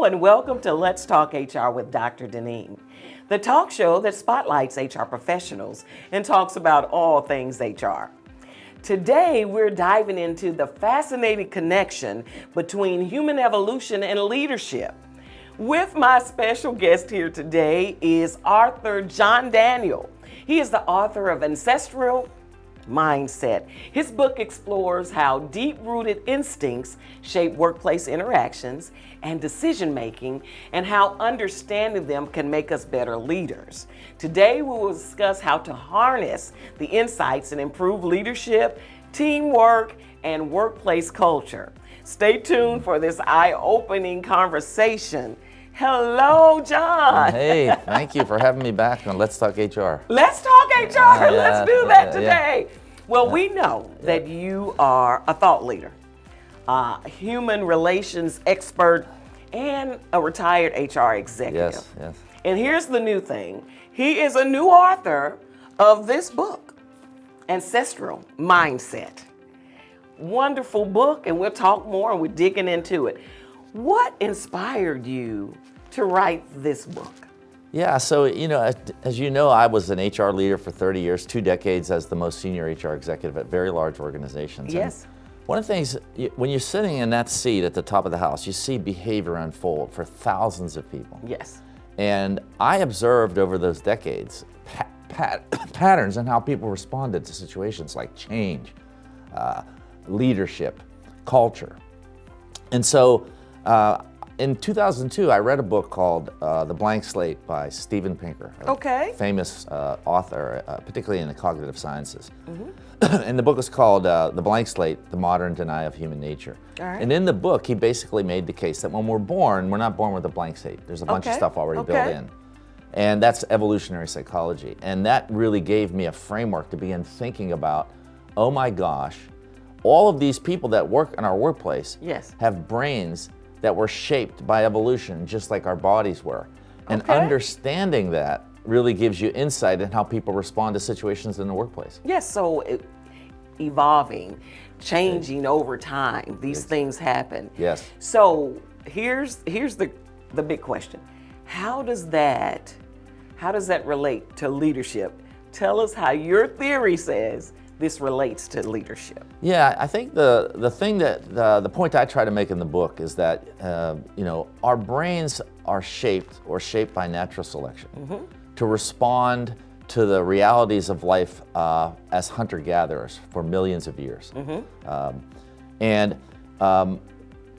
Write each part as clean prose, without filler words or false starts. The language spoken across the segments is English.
Hello and welcome to Let's Talk HR with Dr. Deneen, the talk show that spotlights HR professionals and talks about all things HR. Today, we're diving into the fascinating connection between human evolution and leadership. With my special guest here today is Author John Daniel. He is the author of Ancestral Mindset. His book explores how deep-rooted instincts shape workplace interactions and decision-making, and how understanding them can make us better leaders. Today, we will discuss how to harness the insights and improve leadership, teamwork, and workplace culture. Stay tuned for this eye-opening conversation. Hello, John. Hey, thank you for having me back on Let's Talk HR. Let's talk HR. Let's do that today. Yeah. Well, we know that you are a thought leader, a human relations expert, and a retired HR executive. Yes. And here's the new thing. He is a new author of this book, Ancestral Mindset. Wonderful book, and we'll talk more and we're digging into it. What inspired you to write this book? Yeah, so, as you know, I was an HR leader for 30 years, 2 decades as the most senior HR executive at very large organizations. Yes. And one of the things, when you're sitting in that seat at the top of the house, you see behavior unfold for thousands of people. Yes. And I observed over those decades patterns in how people responded to situations like change, leadership, culture. And so, in 2002, I read a book called The Blank Slate by Steven Pinker, a famous author, particularly in the cognitive sciences. And the book is called The Blank Slate, The Modern Denial of Human Nature. All right. And in the book, he basically made the case that when we're born, we're not born with a blank slate. There's a bunch of stuff already built in. And that's evolutionary psychology. And that really gave me a framework to begin thinking about, oh my gosh, all of these people that work in our workplace have brains that were shaped by evolution, just like our bodies were. And understanding that really gives you insight in how people respond to situations in the workplace. Yes, so evolving, changing over time, these things happen. Yes. So here's the big question. How does that relate to leadership? Tell us how your theory says this relates to leadership. Yeah, I think the thing that the point I try to make in the book is that our brains are shaped by natural selection to respond to the realities of life as hunter-gatherers for millions of years,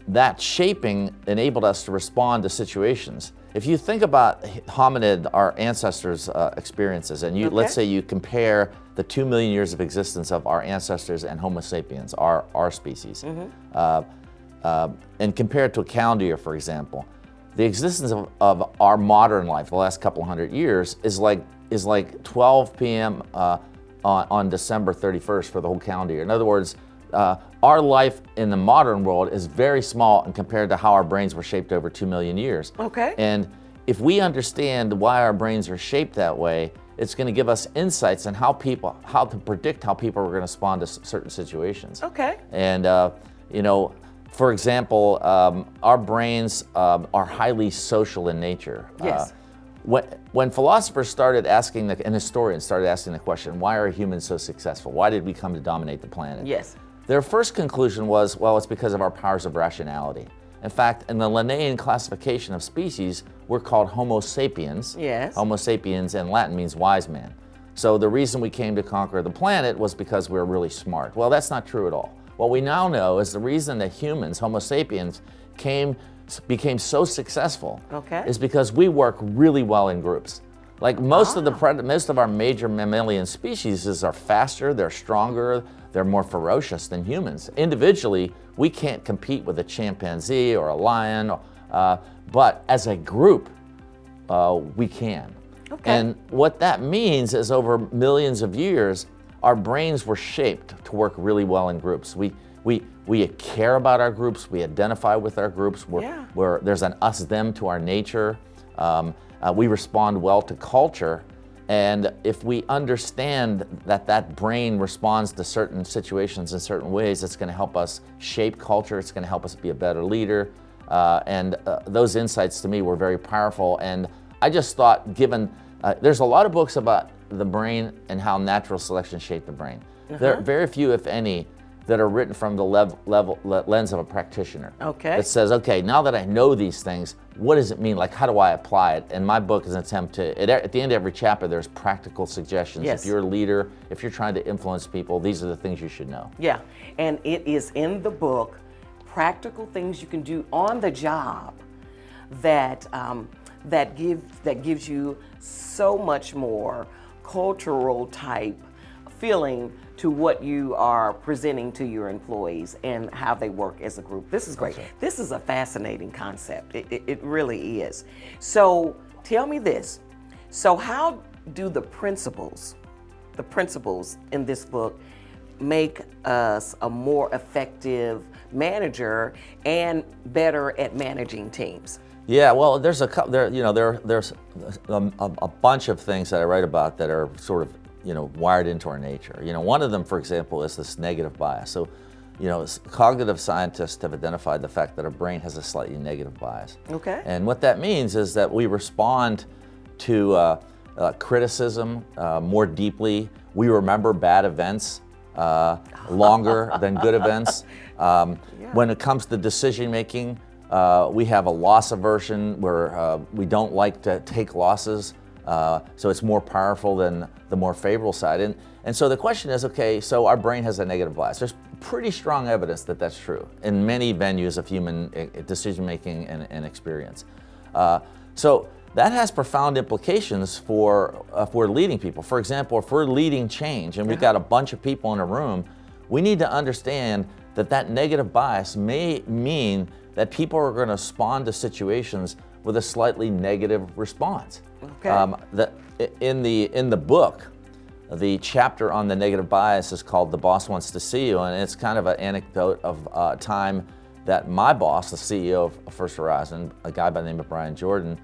that shaping enabled us to respond to situations. If you think about hominid, our ancestors' experiences, and let's say you compare the 2 million years of existence of our ancestors and Homo sapiens, our species, and compare it to a calendar year, for example, the existence of our modern life, the last couple hundred years, is like 12 p.m. On December 31st for the whole calendar year. In other words, our life in the modern world is very small and compared to how our brains were shaped over 2 million years. And if we understand why our brains are shaped that way, it's going to give us insights on how to predict how people are going to respond to certain situations. And for example, our brains are highly social in nature. Yes. When philosophers started asking, and historians started asking the question, why are humans so successful? Why did we come to dominate the planet? Yes. Their first conclusion was, well, it's because of our powers of rationality. In fact, in the Linnaean classification of species, we're called Homo sapiens. Yes. Homo sapiens in Latin means wise man. So the reason we came to conquer the planet was because we were really smart. Well, that's not true at all. What we now know is the reason that humans, Homo sapiens, became so successful is because we work really well in groups. Like most of our major mammalian species are faster, they're stronger, they're more ferocious than humans. Individually, we can't compete with a chimpanzee or a lion, but as a group, we can. And what that means is over millions of years, our brains were shaped to work really well in groups. We care about our groups, we identify with our groups, there's an us-them to our nature. We respond well to culture, and if we understand that brain responds to certain situations in certain ways, it's going to help us shape culture, it's going to help us be a better leader, and those insights to me were very powerful. And I just thought, given, there's a lot of books about the brain and how natural selection shaped the brain. There are very few, if any, that are written from the lens of a practitioner. Okay. That says, okay, now that I know these things, what does it mean? Like, how do I apply it? And my book is an attempt to, at the end of every chapter, there's practical suggestions. Yes. If you're a leader, if you're trying to influence people, these are the things you should know. Yeah, and it is in the book, practical things you can do on the job that gives you so much more cultural type feeling to what you are presenting to your employees and how they work as a group. This is great. Okay. This is a fascinating concept. It really is. So tell me this. So how do the principles in this book make us a more effective manager and better at managing teams? Yeah, well, there's a couple. There's a bunch of things that I write about that are sort of wired into our nature. One of them, for example, is this negative bias. So, cognitive scientists have identified the fact that our brain has a slightly negative bias. Okay. And what that means is that we respond to criticism more deeply. We remember bad events longer than good events. When it comes to decision making, we have a loss aversion where we don't like to take losses. So it's more powerful than the more favorable side. And so the question is, okay, so our brain has a negative bias. There's pretty strong evidence that that's true in many venues of human decision making and experience. So that has profound implications for if we're leading people. For example, if we're leading change and we've got a bunch of people in a room, we need to understand that negative bias may mean that people are going to respond to situations with a slightly negative response. Okay. In the book, the chapter on the negative bias is called "The Boss Wants to See You," and it's kind of an anecdote of a time that my boss, the CEO of First Horizon, a guy by the name of Brian Jordan,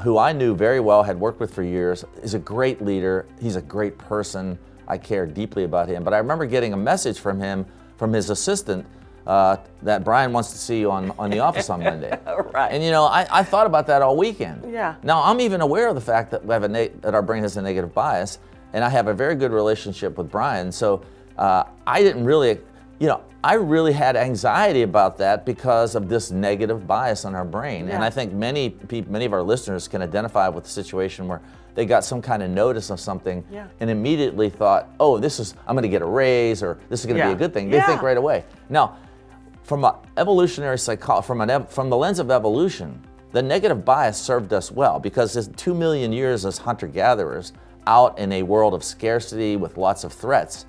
who I knew very well, had worked with for years, is a great leader. He's a great person. I care deeply about him. But I remember getting a message from him, from his assistant, that Brian wants to see you on the office on Monday. Right. And I thought about that all weekend. Yeah. Now I'm even aware of the fact that that our brain has a negative bias, and I have a very good relationship with Brian. So I didn't really, I really had anxiety about that because of this negative bias on our brain. Yeah. And I think many of our listeners can identify with the situation where they got some kind of notice of something and immediately thought, oh, I'm going to get a raise, or this is going to be a good thing. They think right away. Now, from an evolutionary psychology, from the lens of evolution, the negative bias served us well because it's 2 million years as hunter-gatherers out in a world of scarcity with lots of threats,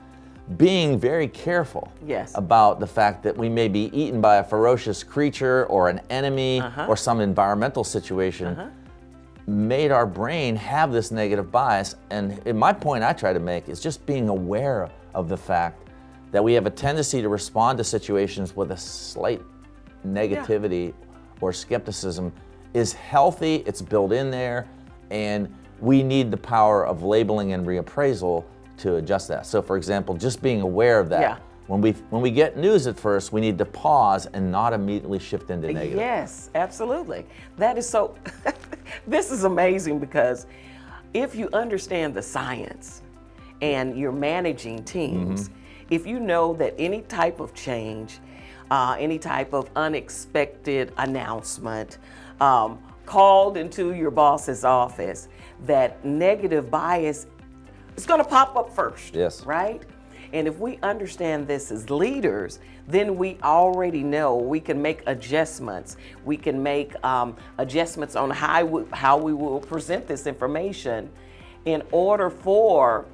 being very careful about the fact that we may be eaten by a ferocious creature or an enemy or some environmental situation made our brain have this negative bias. And my point I try to make is just being aware of the fact that we have a tendency to respond to situations with a slight negativity or skepticism is healthy, it's built in there, and we need the power of labeling and reappraisal to adjust that. So for example, just being aware of that. When we get news at first, we need to pause and not immediately shift into negative. Yes, absolutely. That is so, this is amazing because if you understand the science and you're managing teams, if you know that any type of change, any type of unexpected announcement called into your boss's office, that negative bias is going to pop up first. Yes. Right? And if we understand this as leaders, then we already know we can make adjustments. We can make adjustments on how we will present this information in order for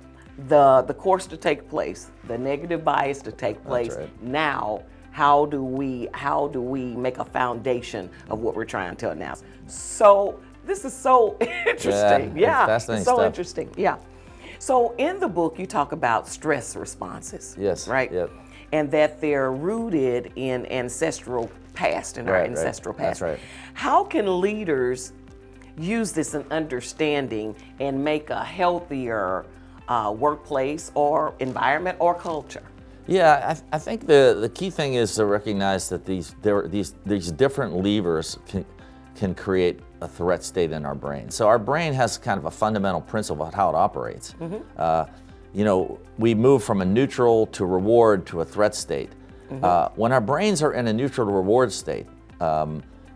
the course to take place, the negative bias to take place. That's right. Now, how do we make a foundation of what we're trying to announce? So this is so interesting. Fascinating it's so stuff. interesting. Yeah. So in the book, you talk about stress responses. Yes. Right. Yep. And that they're rooted in ancestral past, in our ancestral past. That's right. How can leaders use this in understanding and make a healthier workplace or environment or culture? Yeah, I think the key thing is to recognize that these different levers can create a threat state in our brain. So our brain has kind of a fundamental principle of how it operates. You know, we move from a neutral to reward to a threat state. When our brains are in a neutral to reward state,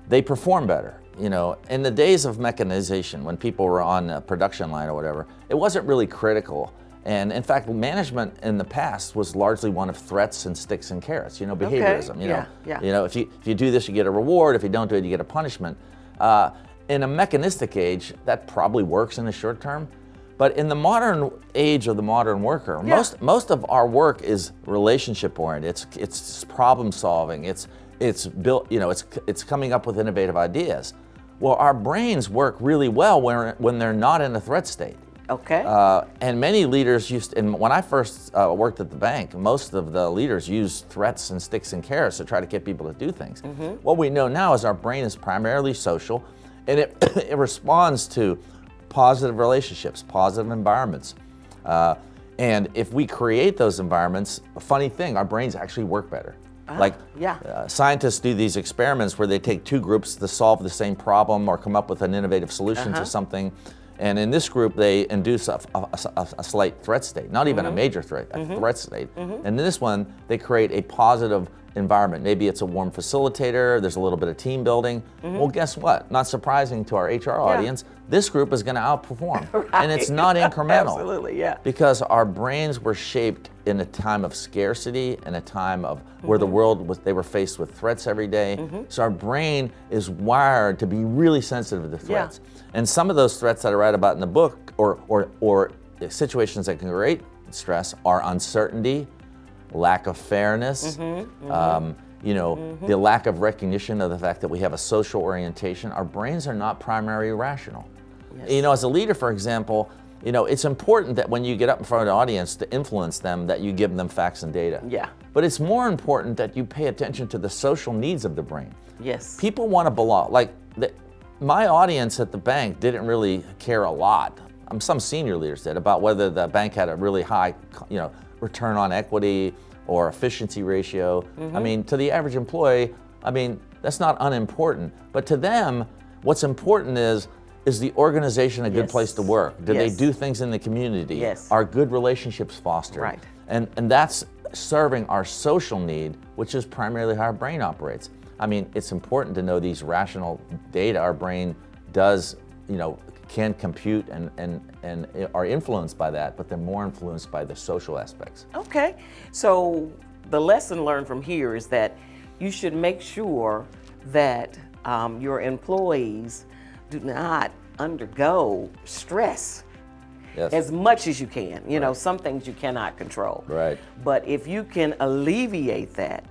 they perform better. You know, in the days of mechanization, when people were on a production line or whatever, it wasn't really critical. And in fact, management in the past was largely one of threats and sticks and carrots. You know, behaviorism. You know, if you do this, you get a reward. If you don't do it, you get a punishment. In a mechanistic age, that probably works in the short term. But in the modern age of the modern worker, most of our work is relationship oriented. It's problem solving. It's built. You know, it's coming up with innovative ideas. Well, our brains work really well when they're not in a threat state. Okay. And many leaders and when I first worked at the bank, most of the leaders used threats and sticks and carrots to try to get people to do things. What we know now is our brain is primarily social, and it responds to positive relationships, positive environments. And if we create those environments, a funny thing, our brains actually work better. Scientists do these experiments where they take two groups to solve the same problem or come up with an innovative solution to something. And in this group, they induce a slight threat state, not even a major threat, a threat state. And in this one, they create a positive environment. Maybe it's a warm facilitator, there's a little bit of team building. Well, guess what? Not surprising to our HR audience, this group is going to outperform. And it's not incremental. Absolutely, yeah. Because our brains were shaped in a time of scarcity, in a time of where the world they were faced with threats every day. So our brain is wired to be really sensitive to threats. And some of those threats that I write about in the book, or situations that can create stress, are uncertainty, lack of fairness, you know, the lack of recognition of the fact that we have a social orientation. Our brains are not primarily rational. You know, as a leader, for example, you know, it's important that when you get up in front of an audience to influence them, that you give them facts and data. But it's more important that you pay attention to the social needs of the brain. People want to belong. Like, my audience at the bank didn't really care a lot. Some senior leaders did, about whether the bank had a really high, you know, return on equity or efficiency ratio. I mean, to the average employee, I mean, that's not unimportant. But to them, what's important is the organization a good place to work? Do they do things in the community? Are good relationships fostered? And that's serving our social need, which is primarily how our brain operates. I mean, it's important to know these rational data our brain does, you know, can compute and are influenced by that, but they're more influenced by the social aspects. Okay, so the lesson learned from here is that you should make sure that your employees do not undergo stress as much as you can. You know, some things you cannot control. But if you can alleviate that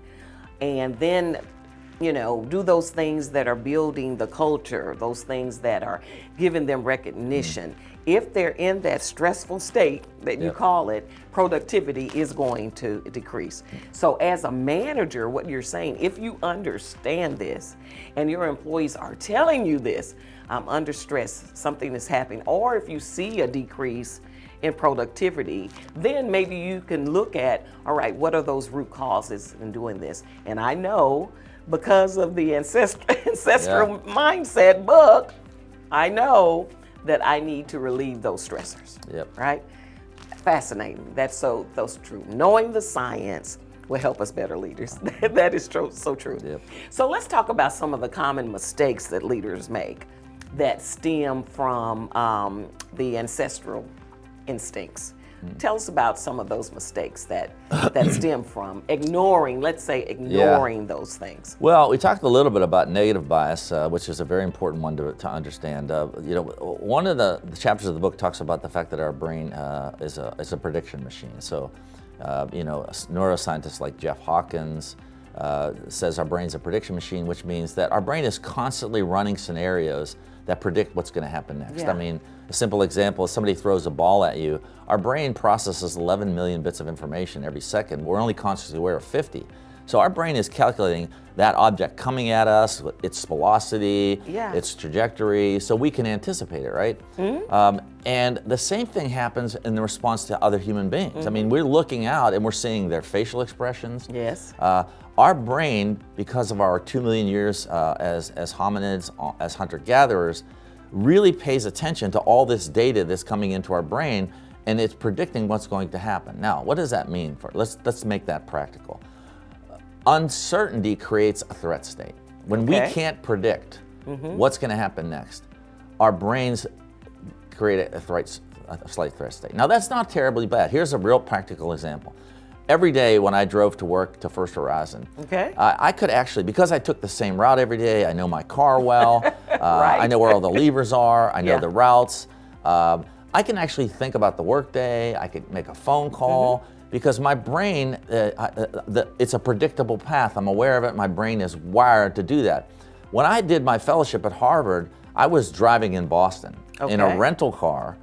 and then, you know, do those things that are building the culture, those things that are giving them recognition. If they're in that stressful state that you call it, productivity is going to decrease. So as a manager, what you're saying, if you understand this and your employees are telling you this, I'm under stress, something is happening, or if you see a decrease in productivity, then maybe you can look at, all right, what are those root causes in doing this? And I know, because of the Ancestral Mindset book, I know that I need to relieve those stressors. Right? Fascinating. That's so true. Knowing the science will help us better leaders. That is so true. So let's talk about some of the common mistakes that leaders make that stem from the ancestral instincts. Tell us about some of those mistakes that stem from ignoring, let's say, those things. Well, we talked a little bit about negative bias, which is a very important one to understand. You know, one of the chapters of the book talks about the fact that our brain is a prediction machine. So, you know, neuroscientists like Jeff Hawkins says our brain's a prediction machine, which means that our brain is constantly running scenarios that predict what's going to happen next. I mean, a simple example is somebody throws a ball at you. Our brain processes 11 million bits of information every second. We're only consciously aware of 50. So our brain is calculating that object coming at us, its velocity, its trajectory, so we can anticipate it, right? And the same thing happens in the response to other human beings. I mean, we're looking out and we're seeing their facial expressions. Yes. Our brain, because of our 2 million years as hominids, as hunter-gatherers, really pays attention to all this data that's coming into our brain, and it's predicting what's going to happen. Now, what does that mean? Let's make that practical. Uncertainty creates a threat state. When we can't predict what's going to happen next, our brains create a slight threat state. Now, that's not terribly bad. Here's a real practical example. Every day when I drove to work to First Horizon, I could actually, because I took the same route every day, I know my car well, I know where all the levers are, I know the routes. I can actually think about the workday, I could make a phone call, because my brain, it's a predictable path. I'm aware of it, my brain is wired to do that. When I did my fellowship at Harvard, I was driving in Boston in a rental car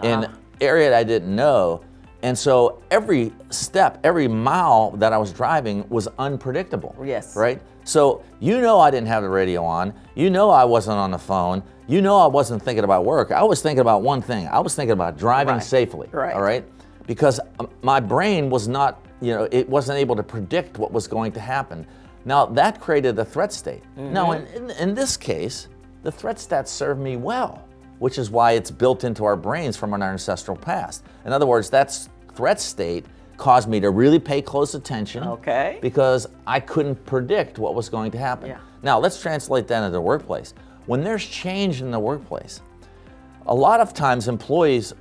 in an area that I didn't know. And so every step, every mile that I was driving was unpredictable. Yes. Right? So I didn't have the radio on. I wasn't on the phone. I wasn't thinking about work. I was thinking about one thing. I was thinking about driving safely. Right. All right? Because my brain was not, it wasn't able to predict what was going to happen. Now that created the threat state. Now in this case, the threat stats served me well, which is why it's built into our brains from our ancestral past. In other words, that threat state caused me to really pay close attention because I couldn't predict what was going to happen. Yeah. Now, let's translate that into the workplace. When there's change in the workplace, a lot of times employees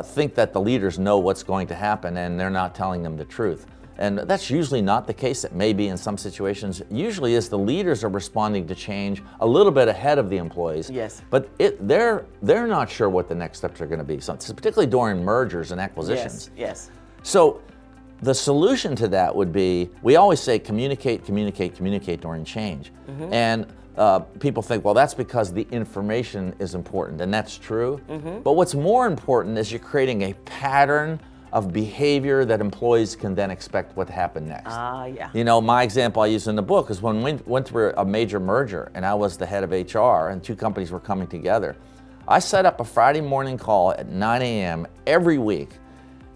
think that the leaders know what's going to happen and they're not telling them the truth. And that's usually not the case. It may be in some situations. Usually is the leaders are responding to change a little bit ahead of the employees. Yes. But they're not sure what the next steps are going to be. So particularly during mergers and acquisitions. Yes. So the solution to that would be, we always say communicate during change. And people think, well, that's because the information is important, and that's true. But what's more important is you're creating a pattern of behavior that employees can then expect what to happen next. My example I use in the book is when we went through a major merger and I was the head of HR and two companies were coming together. I set up a Friday morning call at 9 a.m. every week,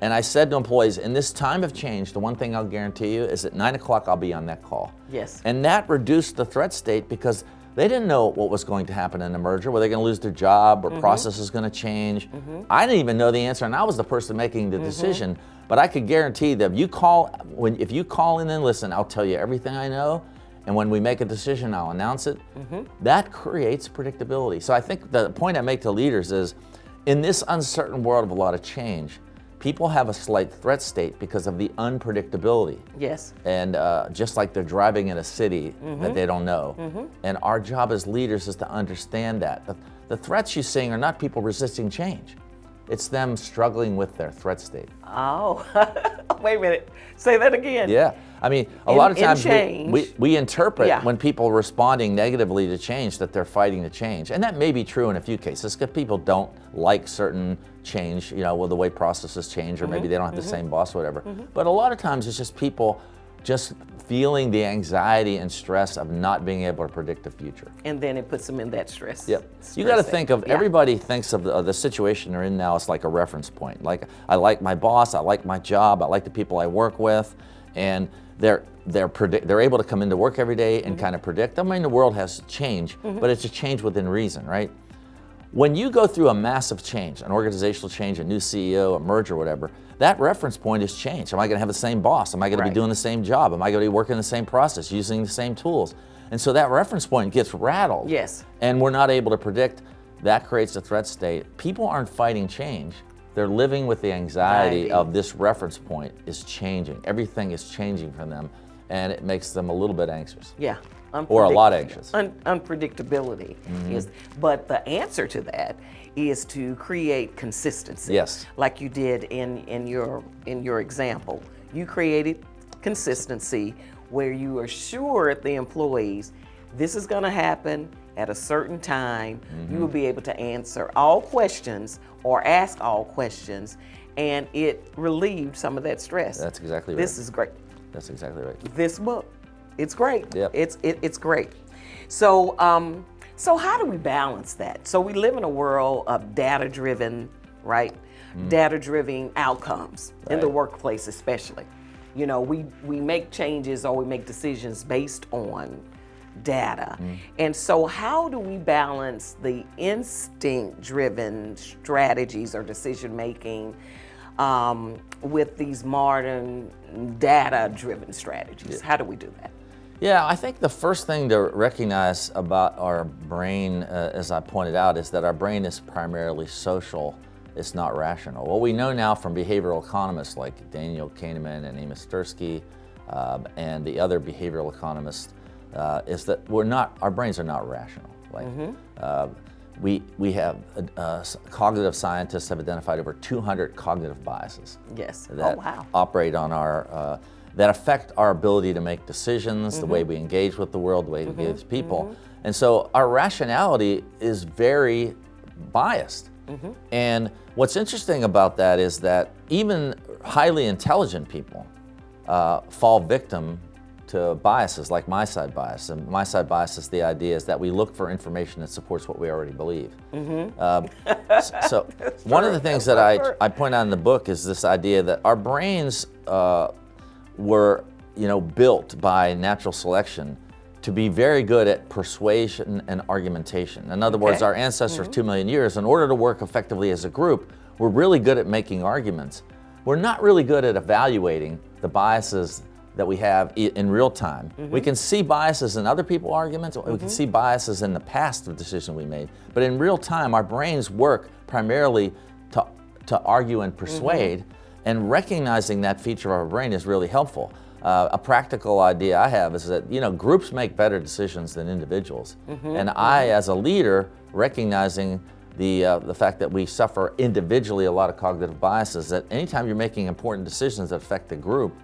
and I said to employees, in this time of change, the one thing I'll guarantee you is at 9 o'clock I'll be on that call. Yes. And that reduced the threat state because they didn't know what was going to happen in the merger. Were they going to lose their job, or process is going to change? I didn't even know the answer, and I was the person making the decision. But I could guarantee that if you call in and listen, I'll tell you everything I know. And when we make a decision, I'll announce it. That creates predictability. So I think the point I make to leaders is, in this uncertain world of a lot of change, people have a slight threat state because of the unpredictability. Yes. And just like they're driving in a city that they don't know. And our job as leaders is to understand that. The threats you're seeing are not people resisting change. It's them struggling with their threat state. Oh, wait a minute. Say that again. Yeah. I mean, a lot of times change, we interpret when people are responding negatively to change that they're fighting the change. And that may be true in a few cases because people don't like certain change, the way processes change, or maybe they don't have the same boss or whatever. But a lot of times it's just people just feeling the anxiety and stress of not being able to predict the future. And then it puts them in that stress. Yep. You got to think of, everybody thinks of the situation they're in now as like a reference point. Like, I like my boss, I like my job, I like the people I work with, and they're able to come into work every day and kind of predict. I mean, the world has change, but it's a change within reason, right? When you go through a massive change, an organizational change, a new CEO, a merger, whatever, that reference point is change. Am I going to have the same boss? Am I going to be doing the same job? Am I going to be working the same process, using the same tools? And so that reference point gets rattled. Yes. And we're not able to predict. That creates a threat state. People aren't fighting change. They're living with the anxiety of this reference point is changing. Everything is changing for them, and it makes them a little bit anxious. Yeah. Or a lot anxious. Unpredictability is, but the answer to that is to create consistency. Yes. Like you did in your example. You created consistency where you assured the employees this is going to happen at a certain time. You will be able to answer all questions or ask all questions, and it relieved some of that stress. That's exactly right. This is great. That's exactly right. This book, it's great. Yep. It's great. So so how do we balance that? So we live in a world of data-driven, right? Data-driven outcomes in the Right. workplace especially. You know, we make changes or we make decisions based on data. And so how do we balance the instinct-driven strategies or decision-making with these modern data-driven strategies? How do we do that? Yeah, I think the first thing to recognize about our brain, as I pointed out, is that our brain is primarily social. It's not rational. What we know now from behavioral economists like Daniel Kahneman and Amos Tversky and the other behavioral economists is that our brains are not rational. Like we have cognitive scientists have identified over 200 cognitive biases. Yes. That Oh, wow. operate on our that affect our ability to make decisions, the way we engage with the world, the way we engage with people. And so our rationality is very biased. And what's interesting about that is that even highly intelligent people fall victim to biases like my side bias. And my side bias is the idea is that we look for information that supports what we already believe. So one of the things that I point out in the book is this idea that our brains were, built by natural selection to be very good at persuasion and argumentation. In other words, our ancestors 2 million years, in order to work effectively as a group, were really good at making arguments. We're not really good at evaluating the biases that we have in real time. We can see biases in other people's arguments, we can see biases in the past of decisions we made, but in real time, our brains work primarily to argue and persuade, and recognizing that feature of our brain is really helpful. A practical idea I have is that groups make better decisions than individuals, and I, as a leader, recognizing the fact that we suffer individually a lot of cognitive biases, that anytime you're making important decisions that affect the group,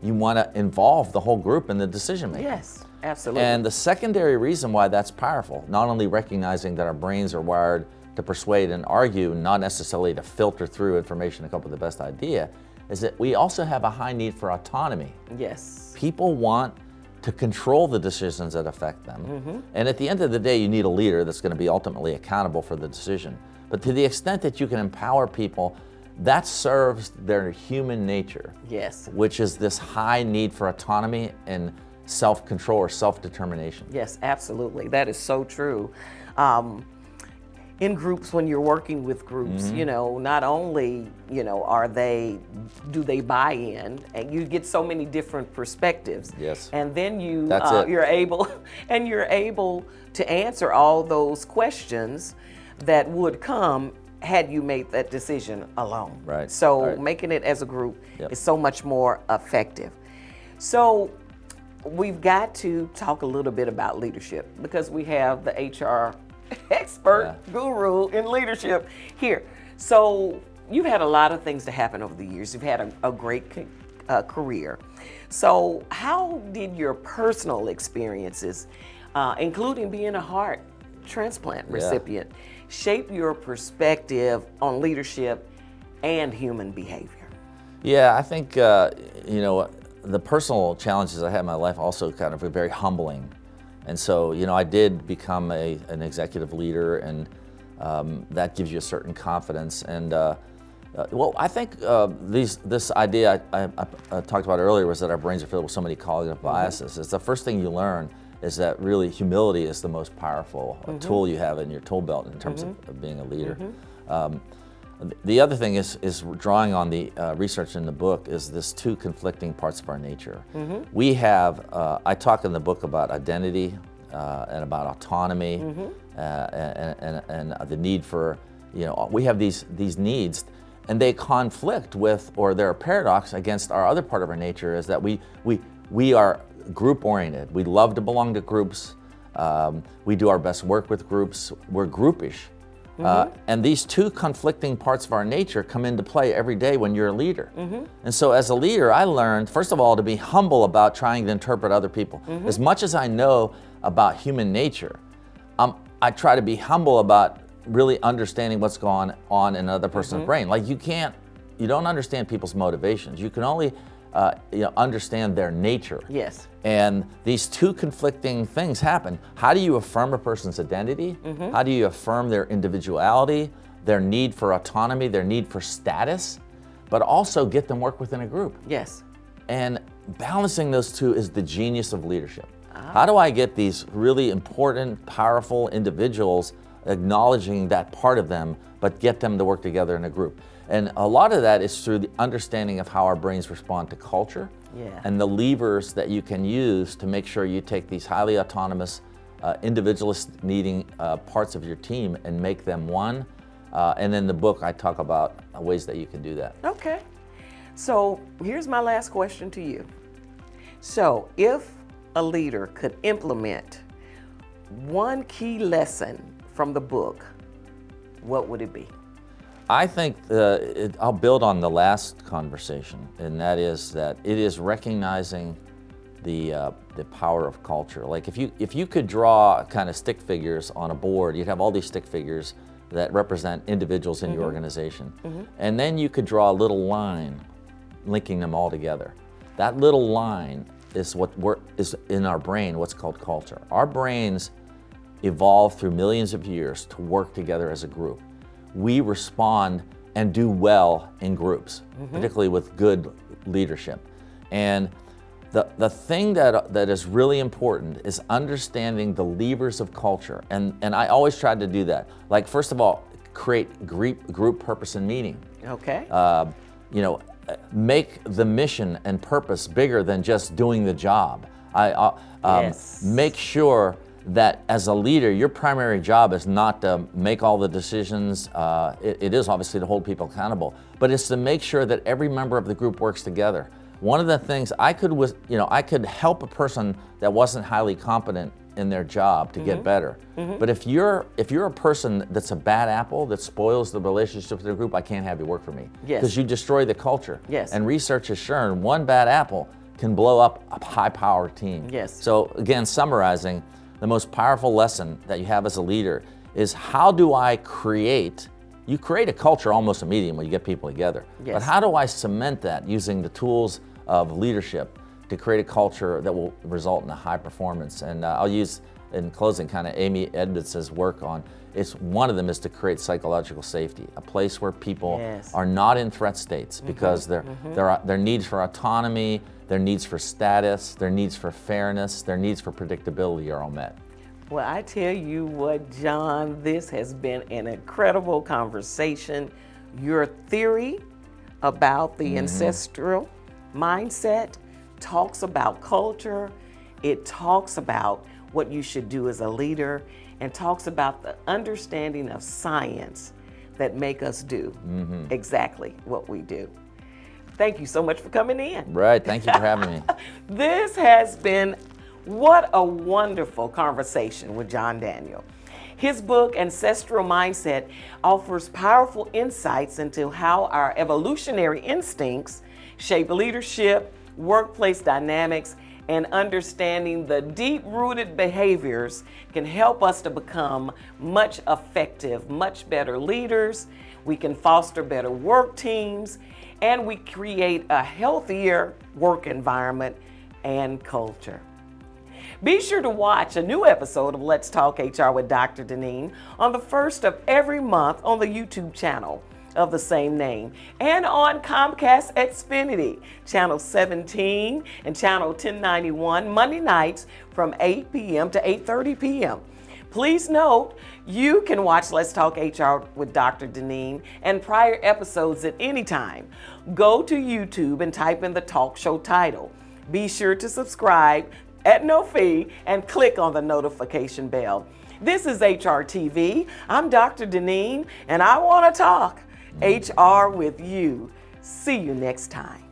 you want to involve the whole group in the decision making. Yes, absolutely. And the secondary reason why that's powerful, not only recognizing that our brains are wired to persuade and argue, not necessarily to filter through information to come up with the best idea, is that we also have a high need for autonomy. Yes. People want to control the decisions that affect them. And at the end of the day, you need a leader that's going to be ultimately accountable for the decision. But to the extent that you can empower people, that serves their human nature. Yes. Which is this high need for autonomy and self-control or self-determination. Yes, absolutely. That is so true. In groups, when you're working with groups, not only, do they buy in, and you get so many different perspectives. Yes. And then That's it. you're able to answer all those questions that would come had you made that decision alone. Right. So Right. making it as a group Yep. is so much more effective. So we've got to talk a little bit about leadership because we have the HR expert guru in leadership here. So you've had a lot of things to happen over the years. You've had a great career. So how did your personal experiences, including being a heart transplant recipient, shape your perspective on leadership and human behavior? Yeah, I think, the personal challenges I had in my life also kind of were very humbling. And so, I did become an executive leader, and that gives you a certain confidence. And I think this idea I talked about earlier was that our brains are filled with so many cognitive biases. It's the first thing you learn is that really humility is the most powerful tool you have in your tool belt in terms of being a leader. The other thing is drawing on the research in the book is this two conflicting parts of our nature. We have, I talk in the book about identity and about autonomy and the need for, we have these needs, and they conflict with, or they're a paradox against our other part of our nature, is that we are group oriented. We love to belong to groups. We do our best work with groups. We're groupish. And these two conflicting parts of our nature come into play every day when you're a leader. And so as a leader, I learned, first of all, to be humble about trying to interpret other people. As much as I know about human nature, I try to be humble about really understanding what's going on in another person's brain. Like you don't understand people's motivations. You can only understand their nature. Yes. And these two conflicting things happen. How do you affirm a person's identity? How do you affirm their individuality? their need for autonomy, their need for status, but also get them work within a group. Yes. And balancing those two is the genius of leadership. How do I get these really important, powerful individuals acknowledging that part of them, but get them to work together in a group? And a lot of that is through the understanding of how our brains respond to culture, and the levers that you can use to make sure you take these highly autonomous, individualist needing parts of your team and make them one. And in the book, I talk about ways that you can do that. Okay. So here's my last question to you. So if a leader could implement one key lesson from the book, what would it be? I think I'll build on the last conversation, and that is that it is recognizing the power of culture. Like if you could draw kind of stick figures on a board, you'd have all these stick figures that represent individuals in your organization, and then you could draw a little line linking them all together. That little line is what is in our brain, what's called culture. Our brains evolved through millions of years to work together as a group. We respond and do well in groups, particularly with good leadership. And the thing that is really important is understanding the levers of culture. And I always tried to do that. Like, first of all, create group purpose and meaning. Okay. Make the mission and purpose bigger than just doing the job. Make sure that as a leader, your primary job is not to make all the decisions. It is obviously to hold people accountable, but it's to make sure that every member of the group works together. One of the things I could help a person that wasn't highly competent in their job to get better. But if you're a person that's a bad apple that spoils the relationship with the group, I can't have you work for me. Because you destroy the culture. And research has shown one bad apple can blow up a high-powered team. So again, summarizing, the most powerful lesson that you have as a leader is how do I create, you create a culture almost immediately when you get people together. But how do I cement that using the tools of leadership to create a culture that will result in a high performance? And I'll use, in closing, kind of Amy Edmonds' work on, one of them is to create psychological safety, a place where people are not in threat states because their needs for autonomy, their needs for status, their needs for fairness, their needs for predictability are all met. Well, I tell you what, John, this has been an incredible conversation. Your theory about the ancestral mindset talks about culture. It talks about what you should do as a leader and talks about the understanding of science that make us do exactly what we do. Thank you so much for coming in. Right, thank you for having me. This has been what a wonderful conversation with John Daniel. His book, Ancestral Mindset, offers powerful insights into how our evolutionary instincts shape leadership, workplace dynamics, and understanding the deep-rooted behaviors can help us to become much effective, much better leaders. We can foster better work teams, and we create a healthier work environment and culture. Be sure to watch a new episode of Let's Talk HR with Dr. Deneen on the first of every month on the YouTube channel of the same name and on Comcast Xfinity, Channel 17 and Channel 1091, Monday nights from 8 p.m. to 8:30 p.m. Please note, you can watch Let's Talk HR with Dr. Deneen and prior episodes at any time. Go to YouTube and type in the talk show title. Be sure to subscribe at no fee and click on the notification bell. This is HR TV. I'm Dr. Deneen, and I want to talk HR with you. See you next time.